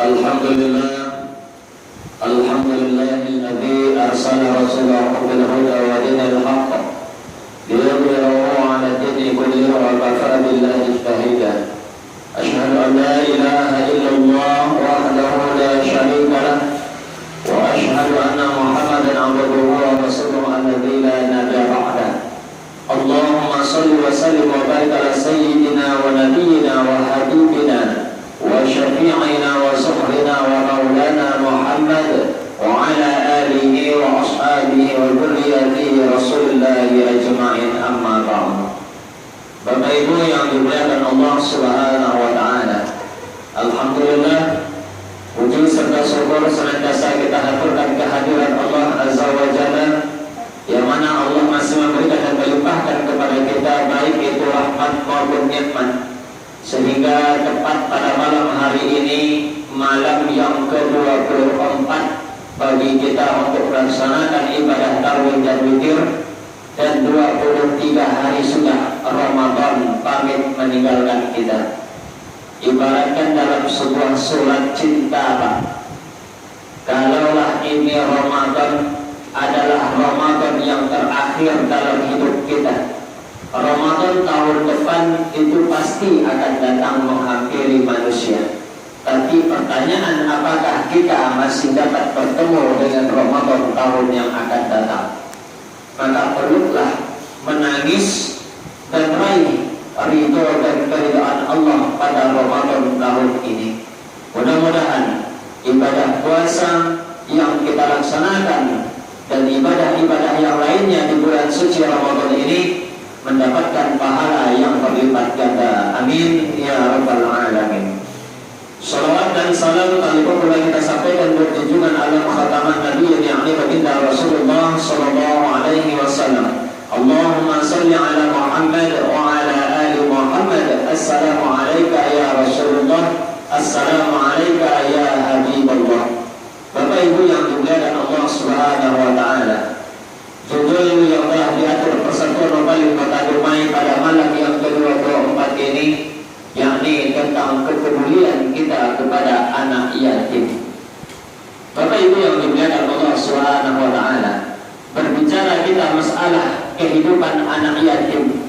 Alhamdulillah, alhamdulillahilladzi arsala rasulahu bil huda wa dinil haqq liyudhhirahu 'ala dini kullihi wa kafara billahi shahida. Asyhadu an la ilaha illallah wahdahu la syarika lah wa asyhadu anna Muhammadan 'abduhu wa rasuluhu alladzi la nabiyya ba'dah. Allahumma shalli wa sallim wa barik ala sayyidina wa nabiyyina wa habibina wa syafi'ina wa suhrina wa maulana Muhammad wa ala alihi wa ashabihi wa dzurriyyatihi rasulillahi ajma'in, amma ba'd. Bapak Ibu yang dimuliakan Allah Subhanahu wa taala, alhamdulillah, puji serta syukur senantiasa kita haturkan kehadiran Allah Azza wa Jalla, yang mana Allah masih memberikan dan melimpahkan kepada kita baik itu rahmat maupun nikmat, sehingga tepat pada malam hari ini, malam yang ke-24 bagi kita untuk melaksanakan ibadah tarawih dan witir, dan 23 hari sudah Ramadan pamit meninggalkan kita. Ibaratkan dalam sebuah surat cinta, Pak, kalaulah ini Ramadan adalah Ramadan yang terakhir dalam hidup kita, Ramadan tahun depan itu pasti akan datang menghampiri manusia. Tapi pertanyaan, apakah kita masih dapat bertemu dengan Ramadan tahun yang akan datang? Maka perlulah menangis dan raih ridho dan keridhaan Allah pada Ramadan tahun ini. Mudah-mudahan ibadah puasa yang kita laksanakan dan ibadah-ibadah yang lainnya di bulan suci Ramadan ini mendapatkan pahala yang berlipat ganda. Amin ya rabbal alamin. Salawat dan salam kalimat kita sampaikan berjunjungan ala khataman Nabi yang baginda Rasulullah sallallahu alaihi wasallam. Allahumma salli ala Muhammad wa ala ali Muhammad. Assalamu alayka ya Rasulullah, assalamu alayka ya Habibullah. Bapak Ibu yang dimuliakan Allah Subhanahu wa taala, judul yang telah diatur persatuan kembali Kota Dumai pada malam yang ke-24 ini, yakni tentang kepedulian kita kepada anak yatim. Bapak Ibu yang dimuliakan Allah Subhanahu wa taala, berbicara kita masalah kehidupan anak yatim,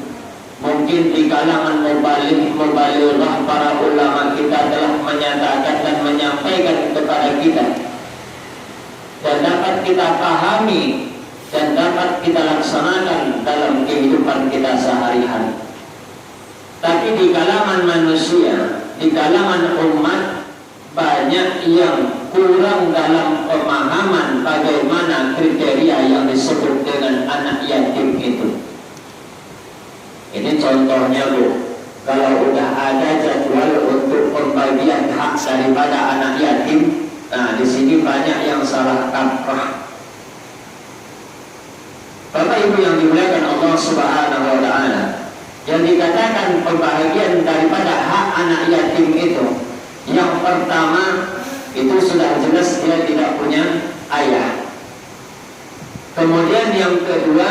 mungkin di kalangan mubalighah para ulama kita telah menyatakan dan menyampaikan kepada kita, dan dapat kita pahami dan dapat kita laksanakan dalam kehidupan kita sehari-hari. Tapi di kalangan manusia, di kalangan umat, banyak yang kurang dalam pemahaman bagaimana kriteria yang disebut dengan anak yatim itu. Ini contohnya, Bu, kalau udah ada jadwal untuk pembagian hak daripada anak yatim, nah di sini banyak yang salah kaprah. Bapak Ibu yang dimuliakan Allah Subhanahu wa taala, yang dikatakan pembahagian daripada hak anak yatim itu, yang pertama itu sudah jelas dia tidak punya ayah. Kemudian yang kedua,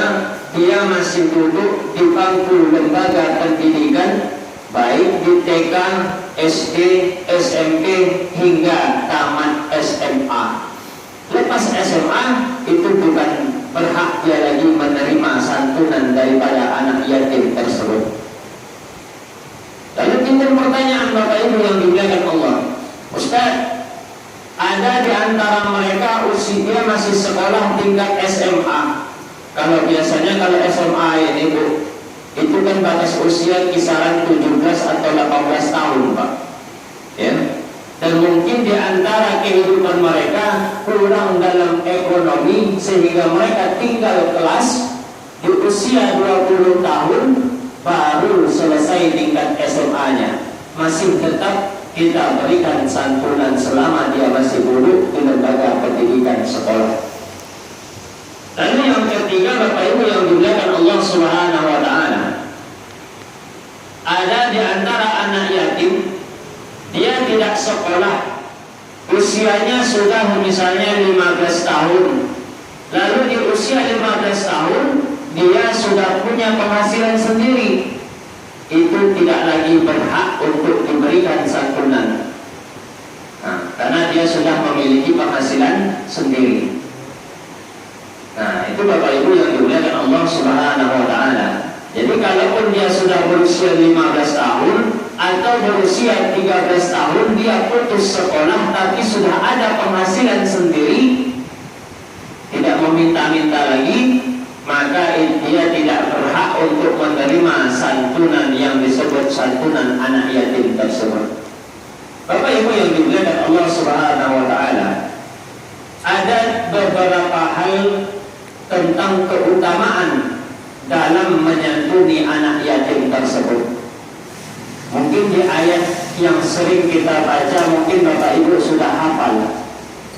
dia masih duduk di bangku lembaga pendidikan, baik di TK, SD, SMP hingga tamat SMA. Lepas SMA itu bukan berhak dia lagi menerima santunan daripada anak yatim tersebut. Lalu timbul pertanyaan Bapak Ibu yang dimuliakan Allah, Ustaz, ada di antara mereka usia masih sekolah tingkat SMA. Kalau biasanya kalau SMA ini, Bu, itu kan batas usia kisaran 17 atau 18 tahun, Pak, ya. Dan mungkin di antara kehidupan mereka kurang dalam ekonomi, sehingga mereka tinggal kelas di usia 20 tahun baru selesai tingkat SMA-nya. Masih tetap kita berikan santunan selama dia masih duduk di lembaga pendidikan sekolah. Lalu yang ketiga, Bapak Ibu yang dimuliakan Allah Subhanahu wa taala, ada di antara anak yatim, dia tidak sekolah, usianya sudah misalnya 15 tahun. Lalu di usia 15 tahun dia sudah punya penghasilan sendiri, itu tidak lagi berhak untuk diberikan santunan. Nah, karena dia sudah memiliki penghasilan sendiri. Nah, itu Bapak Ibu yang dimuliakan Allah Subhanahu wa taala. Jadi kalaupun dia sudah berusia 15 tahun atau berusia 13 tahun, dia putus sekolah tapi sudah ada penghasilan sendiri, tidak meminta-minta lagi, maka dia tidak berhak untuk menerima santunan yang disebut santunan anak yatim tersebut. Bapak Ibu yang dimuliakan Allah Subhanahu wa taala, ada beberapa hal tentang keutamaan dalam menyantuni anak yatim tersebut. Mungkin di ayat yang sering kita baca, mungkin Bapak Ibu sudah hafal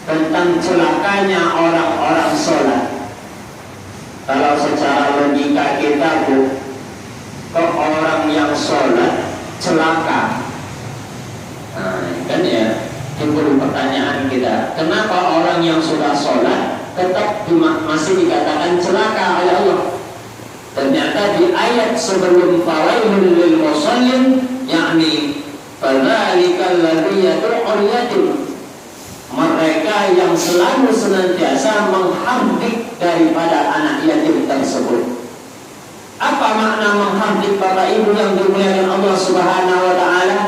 tentang celakanya orang-orang sholat. Kalau secara logika kita, Bu, kok orang yang sholat celaka? Nah, kan ya, timbul pertanyaan kita, kenapa orang yang sudah sholat tetap masih dikatakan celaka oleh Allah? Ternyata di ayat sebelum fawailul lil musallin, yakni fadzalikal ladzi yad'ul yatim, mereka yang selalu senantiasa menghardik daripada anak yatim tersebut. Apa makna menghardik Bapak Ibu yang dimuliakan Allah Subhanahu wa taala?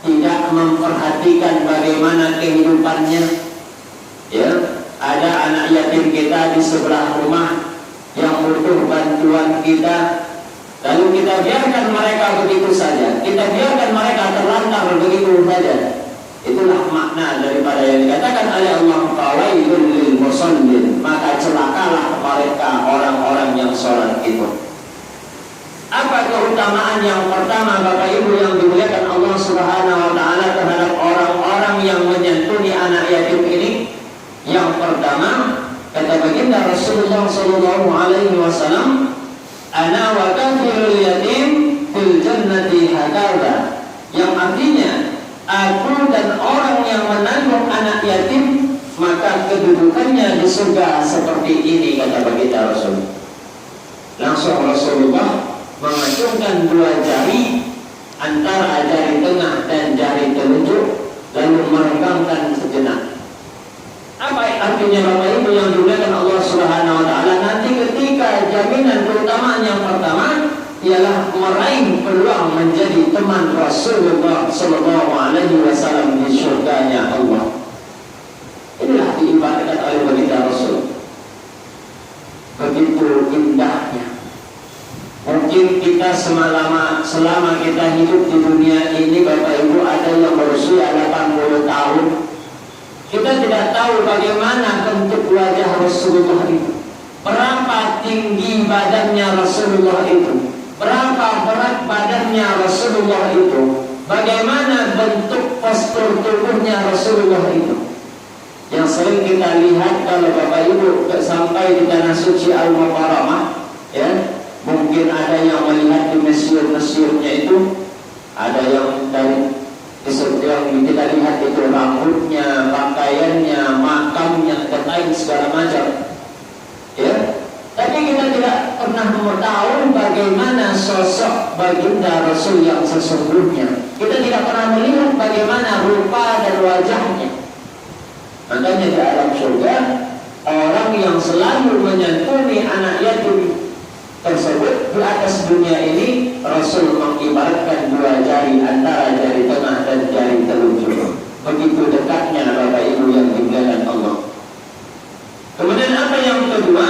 Tidak memperhatikan bagaimana kehidupannya. Ya, ada anak yatim kita di sebelah rumah yang butuh bantuan kita, lalu kita biarkan mereka begitu saja, kita biarkan mereka terlantar begitu saja. Itulah makna daripada yang dikatakan oleh Allah, fawailul lil musallin, maka celakalah mereka orang-orang yang sholat itu. Apa keutamaan yang pertama Bapak Ibu yang dimuliakan Allah Subhanahu wa taala terhadap orang-orang yang menyantuni anak yatim ini? Yang pertama, kata baginda Rasulullah sallallahu alaihi wasallam, ana wa kafirul yatim fil jannati hakadha, yang artinya aku dan orang yang menanggung anak yatim maka kedudukannya di surga seperti ini, kata baginda Rasul. Langsung Rasulullah mengacungkan dua jari antara jari tengah dan jari telunjuk, lalu merenggangkan sejenak. Apa artinya Bapak Ibu yang dimuliakan Allah Subhanahu wa taala? Nanti ketika jaminan keutamaan yang pertama ialah meraih peluang menjadi teman Rasulullah sallallahu alaihi wasallam di surganya Allah. Inilah diibaratkan oleh baginda Rasul. Begitu indahnya. Mungkin kita selama kita hidup di dunia ini, Bapak Ibu, ada yang berusia 80 tahun. Kita tidak tahu bagaimana bentuk wajah Rasulullah itu, berapa tinggi badannya Rasulullah itu, berapa berat badannya Rasulullah itu, bagaimana bentuk postur tubuhnya Rasulullah itu. Yang sering kita lihat kalau Bapak Ibu sampai di tanah suci Al-Mukarramah, ya, mungkin ada yang melihat di mesir-mesirnya itu, ada yang dari yang kita lihat itu rambutnya, pakaiannya, makamnya, dan lain segala macam. Ya, tapi kita tidak pernah mengetahui bagaimana sosok baginda Rasul yang sesungguhnya. Kita tidak pernah melihat bagaimana rupa dan wajahnya. Makanya di alam surga, orang yang selalu menyantuni anak yatim tersebut di atas dunia ini, Rasul mengibaratkan dua jari antara jari tengah dan jari telunjuk. Begitu dekatnya Bapak Ibu yang dimuliakan Allah. Kemudian apa yang kedua?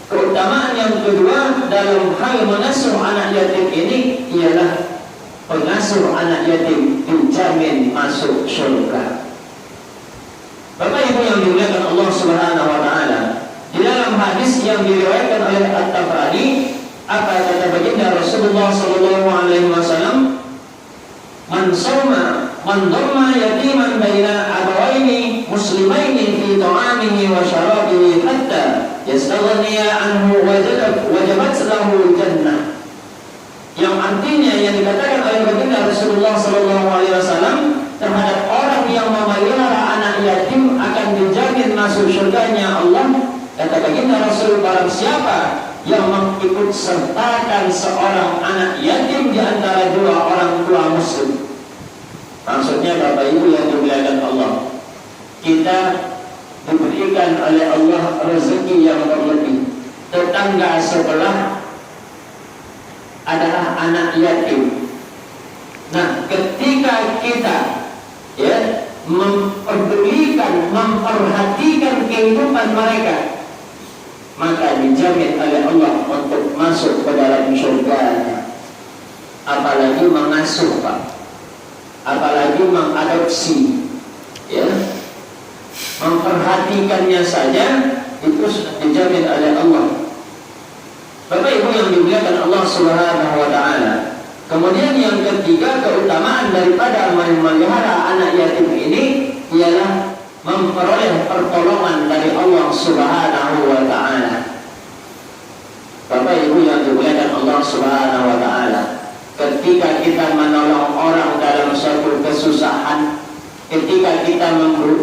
Keutamaan yang kedua dalam hal mengasuh anak yatim ini ialah pengasuh anak yatim dijamin masuk surga. Bapak Ibu yang dimuliakan Allah Subhanahu wa taala, di dalam hadis yang diriwayatkan oleh At-Tabrani, apa kata baginda Rasulullah sallallahu alaihi wasallam, man dhamma yatiman baina abawaini muslimaini fi ta'amihi wa syarabihi hatta yastaghniya anhu wajabat lahu jannah. Yang artinya yang dikatakan oleh baginda Rasulullah sallallahu alaihi wasallam terhadap orang yang memelihara anak yatim akan dijamin masuk surganya Allah. Kata baginda Rasul, barang siapa yang mengikut sertakan seorang anak yatim di antara dua orang tua muslim. Maksudnya Bapak Ibu yang dimuliakan Allah, kita diberikan oleh Allah rezeki yang berlebih. Tetangga sebelah adalah anak yatim. Nah, ketika kita memperdulikan, memperhatikan kehidupan mereka, maka dijamin oleh Allah untuk masuk ke dalam surga-Nya. Apalagi mengasuh, Pak, apalagi mengadopsi, memperhatikannya saja itu sudah dijamin oleh Allah. Bapak Ibu yang dimuliakan Allah Subhanahu wa Ta'ala. Kemudian yang ketiga, keutamaan daripada memelihara anak yatim ini ialah memperoleh pertolongan dari Allah Subhanahu wa Ta'ala. Bapak Ibu yang dimuliakan Allah Subhanahu wa Ta'ala, ketika kita menolong orang dalam suatu kesusahan, ketika kita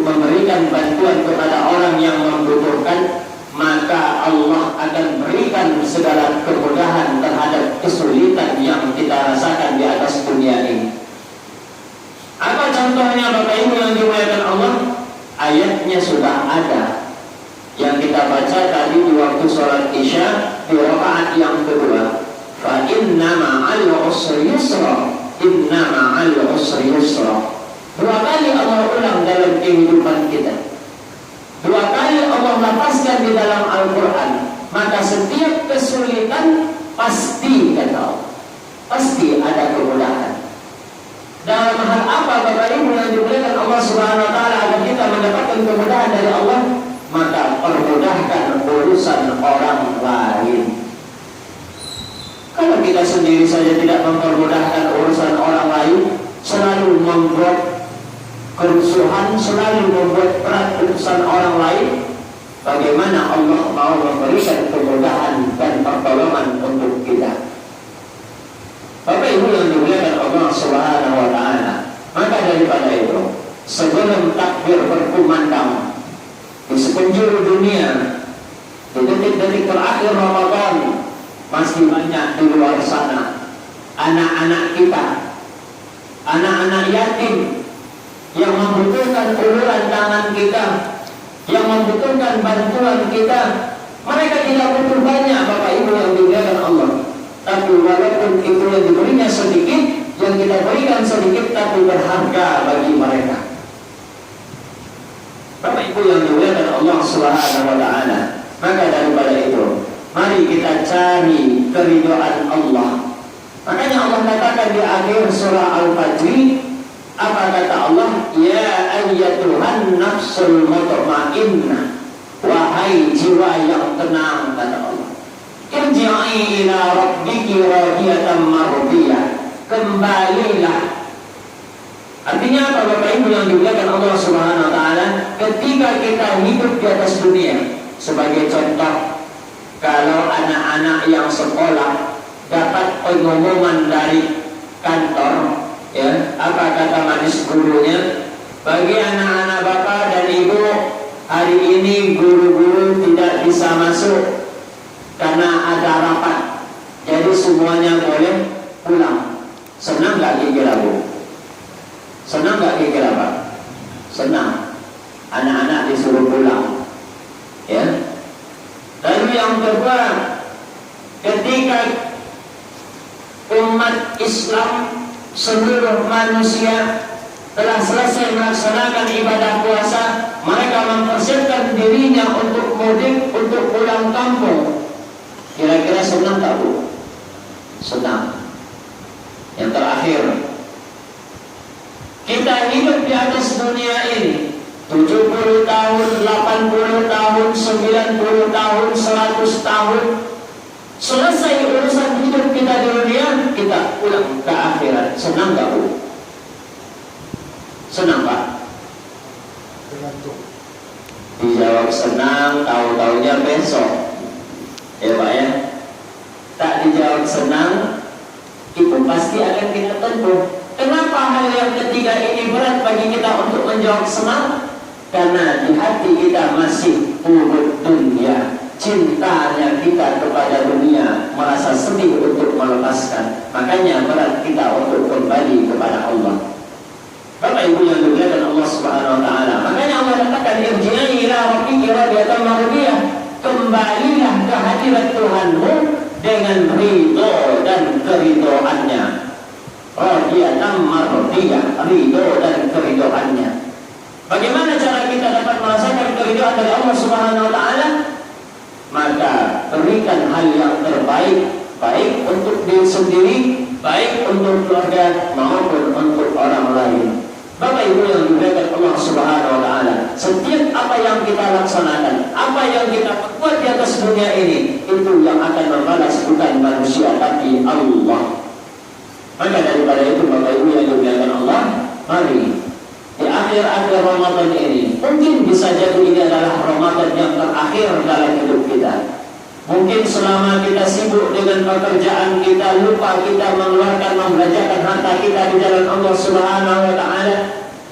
memberikan bantuan kepada orang yang membutuhkan, maka Allah akan berikan segala kemudahan terhadap kesulitan yang kita rasakan di atas dunia ini. Apa contohnya Bapak Ibu yang dimuliakan Allah? Ayatnya sudah ada yang kita baca tadi di waktu sholat Isya di rakaat yang kedua. Fa inna ma'al usri yusra, inna ma'al usri yusra. Dua kali Allah ulang dalam kehidupan kita. Dua kali Allah lapaskan di dalam Al-Quran. Maka setiap kesulitan pasti, kata Allah, pasti ada kemudahan. Dalam hal apa Bapak Ibu yang dimuliakan Allah Subhanahu wa Ta'ala agar kita mendapatkan kemudahan dari Allah? Maka permudahkan urusan orang lain. Kalau kita sendiri saja tidak mempermudahkan urusan orang lain, selalu membuat kerusuhan, selalu membuat berat urusan orang lain, bagaimana Allah mau memberikan kemudahan dan pertolongan untuk kita? Bapak Ibu yang dimuliakan Allah Subhanahu wa Ta'ala, maka daripada itu, sebelum takbir berkumandang di sepenjuru dunia, di detik-detik terakhir Ramadan, masih banyak di luar sana anak-anak kita, anak-anak yatim yang membutuhkan uluran tangan kita, yang membutuhkan bantuan kita. Mereka tidak butuh banyak Bapak Ibu yang dimuliakan Allah, tapi walaupun itu yang diberinya sedikit, yang kita berikan sedikit tapi berharga bagi mereka. Bapak Ibu yang dimuliakan Allah Subhanahu wa Ta'ala, maka daripada itu, mari kita cari keridhaan Allah. Makanya Allah katakan di akhir surah Al-Fajr, apa kata Allah? Ya ayyatuhan nafsul mutmainnah, wahai jiwa yang tenang, kata Allah, irji'i ila rabbiki radiyatan mardiyah, kembalilah. Artinya apa Bapak Ibu yang dimuliakan Allah Subhanahu wa Ta'ala? Ketika kita hidup di atas dunia, sebagai contoh, kalau anak-anak yang sekolah dapat pengumuman dari kantor, apa kata manis gurunya? Bagi anak-anak Bapak dan Ibu, hari ini guru-guru tidak bisa masuk karena ada rapat, jadi semuanya boleh pulang. Senang gak kira-kira Bu? Senang gak kira-kira Pak? Senang. Anak-anak disuruh pulang. Lalu yang kedua, ketika umat Islam, seluruh manusia telah selesai melaksanakan ibadah puasa, mereka mempersiapkan dirinya untuk mudik, untuk pulang kampung. Kira-kira senang tak Bu? Senang. Yang terakhir, kita hidup di atas dunia ini 70 tahun, 80 tahun, 90 tahun, 100 tahun. Selesai urusan hidup kita di dunia, kita pulang ke akhirat. Senang gak Bu? Senang Pak? Dijawab senang, tahu-tahunya besok. Ya Pak ya? Tak dijawab senang, itu pasti akan kita tempuh. Kenapa hal yang ketiga ini berat bagi kita untuk menjawab senang? Karena di hati kita masih urut dunia, cintanya kita kepada dunia, merasa sedih untuk melepaskan. Makanya berat kita untuk kembali kepada Allah. Bapak Ibu yang dimuliakan Allah Subhanahu wa Ta'ala, makanya Allah dengan ridho dan keridhoannya. Radiyatan mardiyah, ridho dan keridhoannya. Bagaimana cara kita dapat merasakan keridhaan dari Allah Subhanahu wa taala? Maka berikan hal yang terbaik, baik untuk diri sendiri, baik untuk keluarga maupun untuk orang lain. Bapak Ibu yang dimuliakan Allah Subhanahu wa taala, setiap apa yang kita laksanakan, apa yang kita perbuat di atas dunia ini, itu yang akan membalas bukan manusia tapi Allah. Maka daripada itu Bapak Ibu yang dimuliakan Allah, mari di akhir-akhir Ramadan ini, mungkin bisa jadi ini adalah Ramadan yang terakhir dalam hidup kita. Mungkin selama kita sibuk dengan pekerjaan kita, lupa kita mengeluarkan, membelanjakan harta kita di jalan Allah Subhanahu wa taala.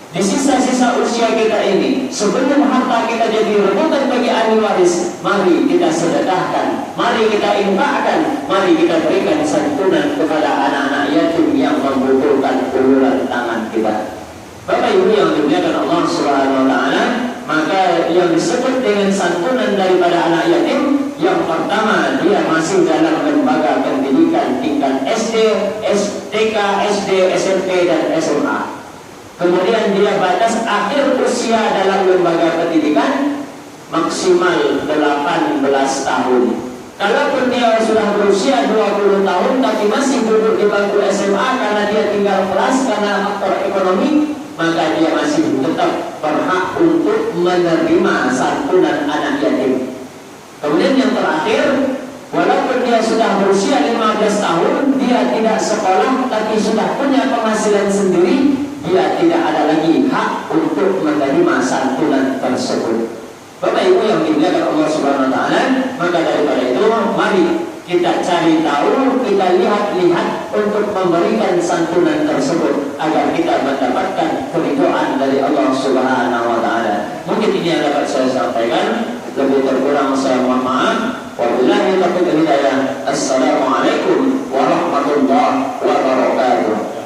Di sisa-sisa usia kita ini, sebelum harta kita jadi rebutan bagi ahli waris, mari kita sedekahkan, mari kita infakkan, mari kita berikan santunan kepada anak-anak yatim yang membutuhkan uluran tangan kita. Bapak Ibu yang dimuliakan Allah Subhanahu wa taala, maka yang disebut dengan santunan daripada anak yatim, yang pertama dia masih dalam lembaga pendidikan tingkat SD, TK, SD, SMP dan SMA. Kemudian dia batas akhir usia dalam lembaga pendidikan maksimal 18 tahun. Kalaupun dia sudah berusia 20 tahun tapi masih duduk di bangku SMA karena dia tinggal kelas karena faktor ekonomi, maka dia masih tetap berhak untuk menerima santunan anak yatim. Kemudian yang terakhir, walaupun dia sudah berusia 15 tahun, dia tidak sekolah tapi sudah punya penghasilan sendiri, dia tidak ada lagi hak untuk menerima santunan tersebut. Bapak Ibu yang dimuliakan Allah Subhanahu wa taala, maka daripada itu mari kita cari tahu, kita lihat-lihat untuk memberikan santunan tersebut agar kita mendapatkan keridhaan dari Allah Subhanahu wa taala. Mungkin ini yang dapat saya sampaikan, lebih terkurang saya mohon maaf. Wabillahi taufiq wal hidayah. Assalamualaikum warahmatullahi wabarakatuh.